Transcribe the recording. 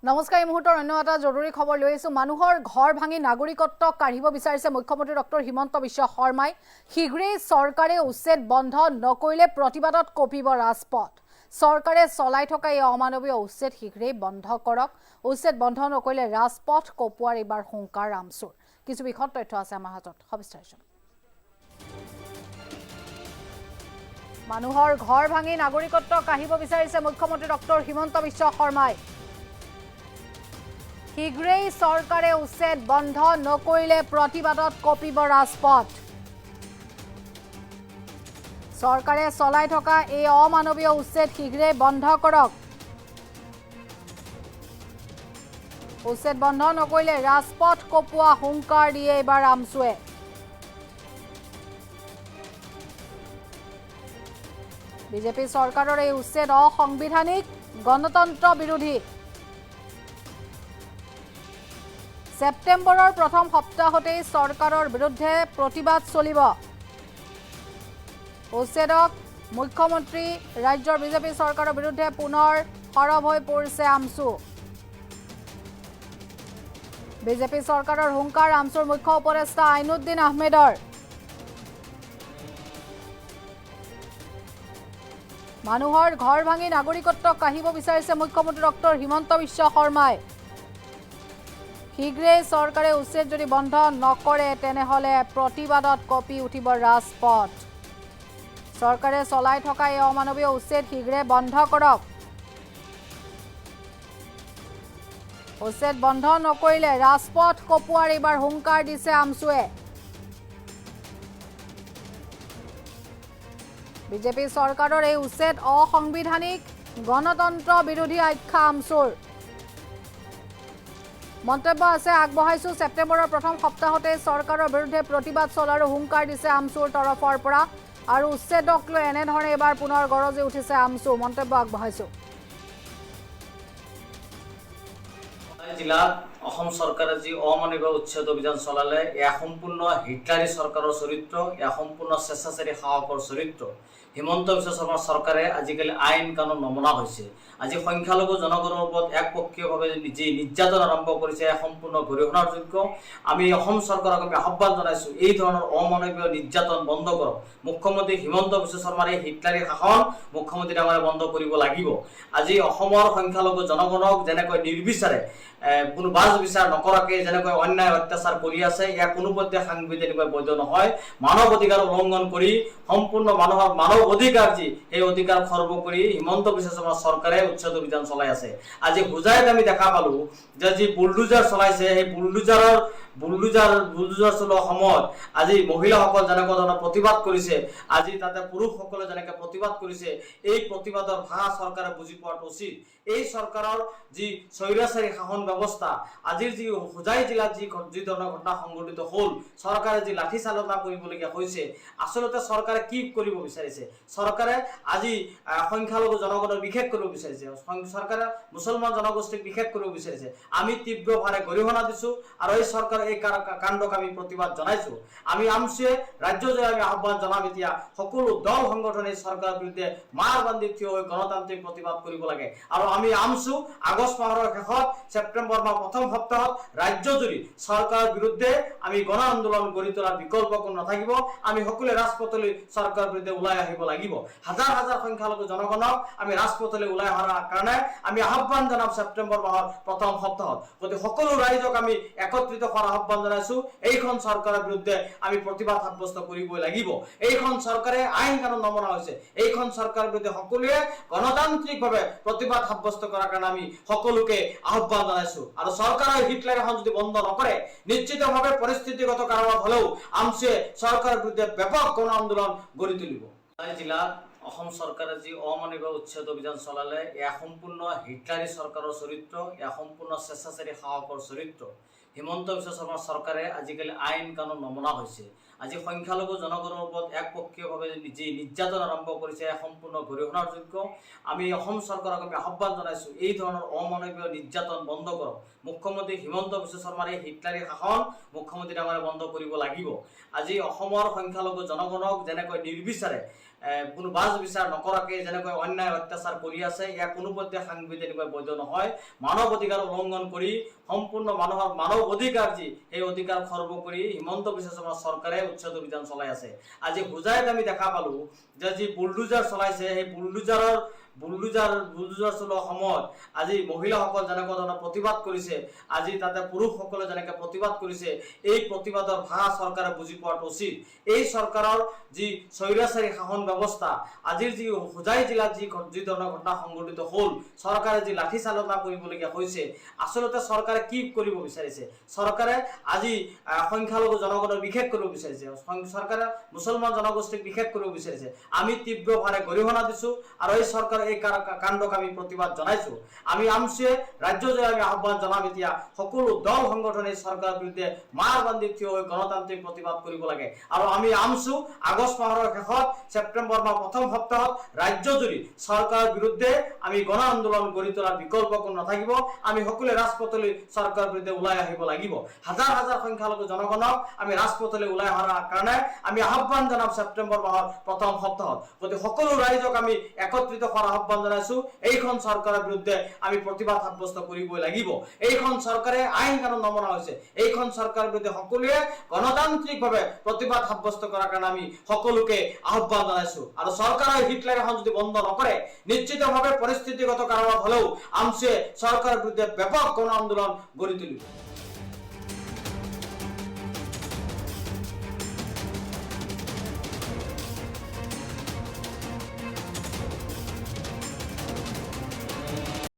নমস্কাৰ, এই মুহূৰ্তৰ অন্য এটা জৰুৰী খবৰ লৈ আহিছোঁ। মানুহৰ ঘৰ ভাঙি নাগৰিকত্ব কাঢ়িব বিচাৰিছে মুখ্যমন্ত্ৰী ডক্টৰ হিমন্ত বিশ্ব শৰ্মাই। শীঘ্ৰেই চৰকাৰে উচ্ছেদ বন্ধ নকৰিলে প্ৰতিবাদত কঁপিব ৰাজপথ। চৰকাৰে চলাই থকা এই অমানৱীয় উচ্ছেদ শীঘ্ৰেই বন্ধ কৰক। উচ্ছেদ বন্ধ নকৰিলে ৰাজপথ কঁপোৱাৰ এইবাৰ হুংকাৰ ৰামচুৰ। কিছু বিশদ তথ্য আছে আমাৰ হাতত, সবিস্তাৰিত। মানুহৰ ঘৰ ভাঙি নাগৰিকত্ব কাঢ়িব বিচাৰিছে মুখ্যমন্ত্ৰী ডক্টৰ হিমন্ত বিশ্ব শৰ্মাই। শীঘ্ৰেই চৰকাৰে উচ্ছেদ বন্ধ নকৰিলে প্ৰতিবাদত কঁপিব ৰাজপথ। চৰকাৰে চলাই থকা এই অমানৱীয় উচ্ছেদ শীঘ্ৰেই বন্ধ কৰক। উচ্ছেদ বন্ধ নকৰিলে ৰাজপথ কঁপোৱা হুংকাৰ দিয়ে এইবাৰ ৰামচুৱে। বিজেপি চৰকাৰৰ এই উচ্ছেদ অসাংবিধানিক, গণতন্ত্ৰ বিৰোধী। সেপ্টেম্বৰৰ প্ৰথম সপ্তাহতেই চৰকাৰৰ বিৰুদ্ধে প্ৰতিবাদ চলিব। উচ্ছেদক মুখ্যমন্ত্ৰী ৰাজ্যৰ বিজেপি চৰকাৰৰ বিৰুদ্ধে পুনৰ সৰব হৈ পৰিছে আমচু। বিজেপি চৰকাৰৰ হুংকাৰ আমচুৰ মুখ্য উপদেষ্টা আইনুদ্দিন আহমেদৰ। মানুহৰ ঘৰ ভাঙি নাগৰিকত্ব কাঢ়িব বিচাৰিছে মুখ্যমন্ত্ৰী ডক্টৰ হিমন্ত বিশ্ব শৰ্মাই। শীঘ্ৰেই চৰকাৰে উচ্ছেদ যদি বন্ধ নকৰে তেনেহ'লে প্ৰতিবাদত কঁপি উঠিব ৰাজপথ। চৰকাৰে চলাই থকা এই অমানৱীয় উচ্ছেদ শীঘ্ৰে বন্ধ কৰক। উচ্ছেদ বন্ধ নকৰিলে ৰাজপথ কঁপোৱাৰ এইবাৰ হুংকাৰ দিছে আমচুৱে। বিজেপি চৰকাৰৰ এই উচ্ছেদ অসাংবিধানিক, গণতন্ত্ৰ বিৰোধী আখ্যা আমচুৰ। মন্তব্য আছে আগবঢ়াইছো, ছেপ্টেম্বৰৰ প্ৰথম সপ্তাহতে চৰকাৰৰ বিৰুদ্ধে প্ৰতিবাদ চলাৰো হুংকাৰ দিছে আমচুৰ তৰফৰ পৰা। আৰু উচ্ছেদক লৈ এনেধৰণে এবাৰ পুনৰ গৰজি উঠিছে আমচু। মন্তব্য আগবঢ়াইছো। জিলাত অসম চৰকাৰে যি অমানৱীয় উচ্ছেদ অভিযান চলালে, এয়া সম্পূৰ্ণ হিটলাৰী চৰকাৰৰ চৰিত্ৰ, এয়া সম্পূৰ্ণ স্বেচ্ছাচাৰী সাহসৰ চৰিত্ৰ। হিমন্ত বিশ্ব শৰ্মাৰ চৰকাৰে আজিকালি আইন কানুন নমনা হৈছে। আজি সংখ্যালঘু জনগণৰ ওপৰত একপক্ষীয়ভাৱে যি নিৰ্যাতন আৰম্ভ কৰিছে, এয়া সম্পূৰ্ণ গৰিহণাৰ যোগ্য। আমি অসম চৰকাৰক আমি আহ্বান জনাইছোঁ, এই ধৰণৰ অমানৱীয় নিৰ্যাতন বন্ধ কৰক। মুখ্যমন্ত্ৰী হিমন্ত বিশ্ব শৰ্মাৰ এই হিটলাৰী শাসন মুখ্যমন্ত্ৰী ডাঙৰে বন্ধ কৰিব লাগিব। আজি অসমৰ সংখ্যালঘু জনগণক যেনেকৈ নিৰ্বিচাৰে কোনো বাজ বিচাৰ নকৰাকে যেনেকৈ অন্যায় অত্যাচাৰ কৰি আছে, ইয়াক কোনোপধ্যে সাংবিধানিকভাৱে বৈধ নহয়। মানৱ অধিকাৰ উলংঘন কৰি সম্পূৰ্ণ মানুহৰ মানৱ অধিকাৰ যি, সেই অধিকাৰ খৰ্ব কৰি হিমন্ত বিশ্ব শৰ্মাৰ চৰকাৰে উচ্ছেদ অভিযান চলাই আছে। আজি হোজাইত আমি দেখা পালো যে যি বুলডোজাৰ চলাইছে, সেই বুলডোজাৰ চলোৱা সময়ত আজি মহিলাসকল যেনেকুৱা ধৰণৰ প্ৰতিবাদ কৰিছে, আজি তাতে পুৰুষসকলে যেনেকৈ প্ৰতিবাদ কৰিছে, এই প্ৰতিবাদৰ ভাষা চৰকাৰে বুজি পোৱাটো উচিত। এই চৰকাৰৰ যি স্বৈৰাচাৰী শাসন ব্যৱস্থা, আজিৰ যি হোজাই জিলাত যি ধৰণৰ ঘটনা সংঘটিত হ'ল, চৰকাৰে যি লাঠি চালনা কৰিবলগীয়া হৈছে, আচলতে চৰকাৰে কি কৰিব বিচাৰিছে? চৰকাৰে আজি সংখ্যালঘু জনগণক বিশেষ কৰিব বিচাৰিছে, চৰকাৰে মুছলমান জনগোষ্ঠীক বিশেষ কৰিব বিচাৰিছে। আমি তীব্ৰভাৱে গৰিহণা দিছোঁ আৰু এই চৰকাৰৰ এই কাণ্ডক আমি প্ৰতিবাদ জনাইছোঁ। আমি আমচুৱে ৰাজ্যজুৰি আমি আহ্বান জনাম, এতিয়া সকলো দল সংগঠনে চৰকাৰৰ বিৰুদ্ধে মাৰ বান্ধি থিয় হৈ গণতান্ত্ৰিক প্ৰতিবাদ কৰিব লাগে। আৰু আমি আমচু আগষ্ট মাহৰ শেষত, ছেপ্টেম্বৰ মাহৰ প্ৰথম সপ্তাহত ৰাজ্যজুৰি চৰকাৰৰ বিৰুদ্ধে আমি গণ আন্দোলন গঢ়ি তোলাৰ বিকল্প কোনো নাথাকিব। আমি সকলোৱে ৰাজপথলৈ চৰকাৰৰ বিৰুদ্ধে ওলাই আহিব লাগিব। হাজাৰ হাজাৰ সংখ্যালঘু জনগণক আমি ৰাজপথলৈ ওলাই অহাৰ কাৰণে আমি আহ্বান জনাম ছেপ্টেম্বৰ মাহৰ প্ৰথম সপ্তাহত। গতিকে সকলো ৰাইজক আমি একত্ৰিত হোৱাৰ আহ্বান জনাইছোঁ। এইখন চৰকাৰৰ বিৰুদ্ধে আমি প্ৰতিবাদ সাব্যস্ত কৰিবই লাগিব। এইখন চৰকাৰে আইন কানুন নমনা হৈছে। এইখন চৰকাৰৰ বিৰুদ্ধে সকলোৱে গণতান্ত্ৰিকভাৱে প্ৰতিবাদ সাব্যস্ত কৰাৰ কাৰণে আমি সকলোকে আহ্বান জনাইছোঁ। আৰু চৰকাৰৰ হিটলাৰী শাসন যদি বন্ধ নকৰে, নিশ্চিতভাৱে পৰিস্থিতিগত কাৰণত হ'লেও আমচুৱে চৰকাৰৰ বিৰুদ্ধে ব্যাপক গণ আন্দোলন গঢ়ি তুলিব। জিলাত অসম চৰকাৰে যি অমানৱীয় উচ্ছেদ অভিযান চলালে, এয়া সম্পূৰ্ণ হিটলাৰী চৰকাৰৰ চৰিত্ৰ, এয়া সম্পূৰ্ণ স্বেচ্ছাচাৰী সাহসৰ চৰিত্ৰ। হিমন্ত বিশ্ব শৰ্মাৰ চৰকাৰে আজিকালি আইন কানুন নমনা হৈছে। আজি সংখ্যালঘু জনগণৰ ওপৰত একপক্ষীয়ভাৱে যি নিৰ্যাতন আৰম্ভ কৰিছে, এয়া সম্পূৰ্ণ গৰিহণাৰ যোগ্য। আমি অসম চৰকাৰক আমি আহ্বান জনাইছোঁ, এই ধৰণৰ অমানৱীয় নিৰ্যাতন বন্ধ কৰক। মুখ্যমন্ত্ৰী হিমন্ত বিশ্ব শৰ্মাৰ এই হিটলাৰী শাসন মুখ্যমন্ত্ৰী ডাঙৰে বন্ধ কৰিব লাগিব। আজি অসমৰ সংখ্যালঘু জনগণক যেনেকৈ নিৰ্বিচাৰে কোনো বাজ বিচাৰ নকৰাকে যেনেকৈ অন্যায় অত্যাচাৰ কৰি আছে, ইয়াক কোনোপধ্যে সাংবিধানিকভাৱে বৈধ নহয়। মানৱ অধিকাৰ উলংঘন কৰি সম্পূৰ্ণ মানুহৰ মানৱ অধিকাৰ যি সেই অধিকাৰ খৰ্ব কৰি হিমন্ত বিশ্ব শৰ্মা চৰকাৰে উচ্ছেদ অভিযান চলাই আছে। আজি হোজাইত আমি দেখা পালো যে যি বুলডোজাৰ চলাইছে, সেই বুলডোজাৰ চলোৱা সময়ত আজি মহিলাসকল যেনেকুৱা ধৰণৰ প্ৰতিবাদ কৰিছে, আজি তাতে পুৰুষসকলে যেনেকৈ প্ৰতিবাদ কৰিছে, এই প্ৰতিবাদৰ ভাষা চৰকাৰে বুজি পোৱাটো উচিত। এই চৰকাৰৰ যি স্বৈৰাচাৰী শাসন ব্যৱস্থা, আজিৰ যি হোজাই জিলাত যি ধৰণৰ ঘটনা সংঘটিত হ'ল, চৰকাৰে যি লাঠি চালনা কৰিবলগীয়া হৈছে, আচলতে চৰকাৰে কি কৰিব বিচাৰিছে? চৰকাৰে আজি সংখ্যালঘু জনগণৰ বিশেষ কৰিব বিচাৰিছে, চৰকাৰে মুছলমান জনগোষ্ঠীক বিশেষ কৰিব বিচাৰিছে। আমি তীব্ৰভাৱে গৰিহণা দিছো আৰু এই চৰকাৰৰ এই কাণ্ডক আমি প্ৰতিবাদ জনাইছো। আমি আমচুৱে ৰাজ্যজুৰি আমি আহ্বান জনাম, এতিয়া সকলো দল সংগঠনে চৰকাৰৰ বিৰুদ্ধে মাৰ বান্ধি থিয় হৈ গণতান্ত্ৰিক প্ৰতিবাদ কৰিব লাগে। আৰু আমি আমচু আগষ্ট মাহৰ শেষত ছেপ্টেম্বৰ মাহৰ প্ৰথম সপ্তাহত ৰাজ্যজুৰি চৰকাৰৰ বিৰুদ্ধে আমি গণ আন্দোলন গঢ়ি তোলাৰ বিকল্প কোনো নাথাকিব। আমি সকলোৱে ৰাজপথলৈ চৰকাৰৰ বিৰুদ্ধে ওলাই আহিব লাগিব। হাজাৰ হাজাৰ সংখ্যালঘু জনগণক আমি ৰাজপথলৈ ওলাই অহাৰ কাৰণে আমি আহ্বান জনাম ছেপ্টেম্বৰ মাহৰ প্ৰথম সপ্তাহত। গতিকে সকলো ৰাইজক আমি একত্ৰিত কৰাৰ আহ্বান জনাইছো। এইখন চৰকাৰৰ বিৰুদ্ধে আমি প্ৰতিবাদ সাব্যস্ত কৰিবই লাগিব। এইখন চৰকাৰে আইন কানুন নমনা হৈছে। এইখন চৰকাৰৰ বিৰুদ্ধে সকলোৱে গণতান্ত্ৰিকভাৱে প্ৰতিবাদ সাব্যস্ত কৰাৰ কাৰণে আমি সকলোকে আহ্বান জনাইছো। আৰু চৰকাৰৰ হিটলাৰ এখন যদি বন্ধ নকৰে, নিশ্চিতভাৱে পৰিস্থিতিগত কাৰণত হলেও আমচুৱে চৰকাৰৰ বিৰুদ্ধে ব্যাপক গণ আন্দোলন গঢ়ি তুলিব।